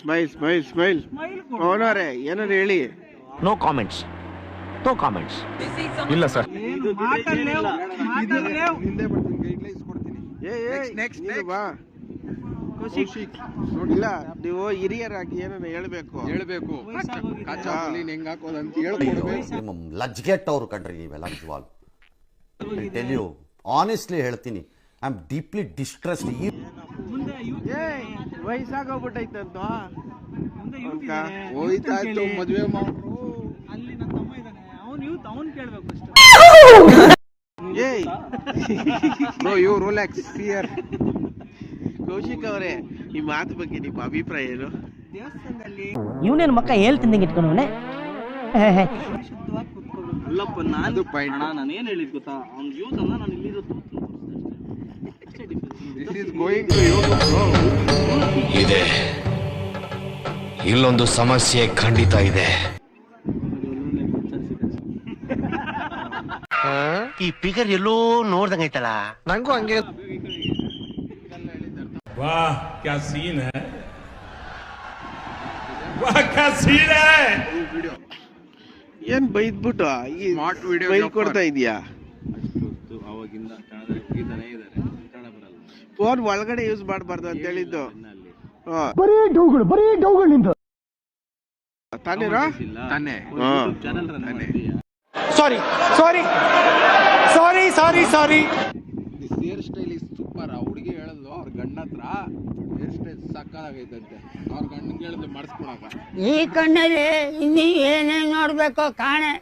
Smile ಅವನವ್ರೆ ಏನಾದ್ರು ಹೇಳಿ. No comments. ಇಲ್ಲ ಸರ್. ಇಲ್ಲ ನೀವು ಹಿರಿಯರಾಗಿ ಏನನ್ನ ಹೇಳ್ಬೇಕು. ಹೆಂಗ್ ಹಾಕೋದಂತ ಹೇಳ್ಕೊಡ್ಬೇಕು. ಲಜ್ಗೆಟ್ಟವ್ರು ಕಂಡ್ರಿ ನೀವೆಲ್ಲ ನಿಜವಾಗ್ಲು. ಟೆಲ್ ಯು ಆನೆಸ್ಟ್ಲಿ ಹೇಳ್ತೀನಿ, ಐ ಆಮ್ ಡೀಪ್ಲಿ ಡಿಸ್ಟ್ರೆಸ್ಡ್. ವಯಸ್ಸಾಗೋಗ್ಬಿಟ್ಟೈತಂತ ಹೋಯ್ತಾಯ್ತು ಮದ್ವೆ ಮಾಡ್ರು. ಅಲ್ಲಿ ನನ್ನ ತಮ್ಮ ಇದ್ದಾನೆ, ಅವನು ಕೇಳ್ಬೇಕು ಅಷ್ಟೇ. You relax here. ಕೌಶಿಕ್ ಅವರೇ, ಈ ಮಾತು ಬಗ್ಗೆ ನಿಮ್ಮ ಅಭಿಪ್ರಾಯ ಏನು? ದೇವಸ್ಥಾನದಲ್ಲಿ ಇವನೇನು ಮಕ್ಕ ಹೇಳ್ತಿದ್ದಂಗೆ ಇಟ್ಕೊಂಡವನೆ. ಶುದ್ಧವಾಗಿ ಕೂತ್ಕೋಬೇಕು. ಅಲ್ಲಪ್ಪ, ನಾನೇನು ಹೇಳಿದ್ ಗೊತ್ತಾ, ಅವ್ನ ಯೂಸ್ ಅನ್ನ ನಾನು ಇಲ್ಲಿರೋದು ಅಷ್ಟೇ ಡಿಫ್ರೆನ್ಸ್. ಇದೆ, ಇಲ್ಲೊಂದು ಸಮಸ್ಯೆ ಖಂಡಿತ ಇದೆ. ಈ ಫಿಗರ್ ಎಲ್ಲೋ ನೋಡ್ದಂಗೈತಲ್ಲ, ನಂಗೂ ಹಂಗೆ. वाह क्या सीन है, वाह क्या सीन है. ಏನ್ ಬೈದ್ಬಿಟ್ಟು ಈ ಸ್ಮಾರ್ಟ್ ವಿಡಿಯೋ ಬೈಲ್ ಕೊಡ್ತಾ ಇದೀಯಾ? ಅವಾಗಿಂದ ಇದಾರೆ ಕನ್ನಡ ಬರಲ್ಲ. ಫೋನ್ ಒಳಗಡೆ ಯೂಸ್ ಮಾಡಬಾರ್ದು ಅಂತ ಹೇಳಿದ್ದು. ಬರೀ ಡೌಗಳು ನಿಂದ ತಾನೇರಾ? ತಾನೇ ಚಾನೆಲ್ ರನ್ ಮಾಡ್ತೀಯಾ? Sorry. Hair style is super. ಆ ಹುಡುಗಿ ಹೇಳಿದ್ಲು ಅವ್ರ ಗಂಡ ಹತ್ರ, ಹೇರ್ ಸ್ಟೈಲ್ ಸಕ್ಕತ್ತಾಗೈತಂತೆ. ಅವ್ರ ಗಂಡಂಗೆ ಹೇಳಿದ್ಲು ಮಾಡಿಸ್ಕೊಳಕ. ಈ ಕಣ್ಣಲ್ಲಿ ಇನ್ನೀ ಏನೇನ್ ನೋಡ್ಬೇಕೋ ಕಾಣೆ.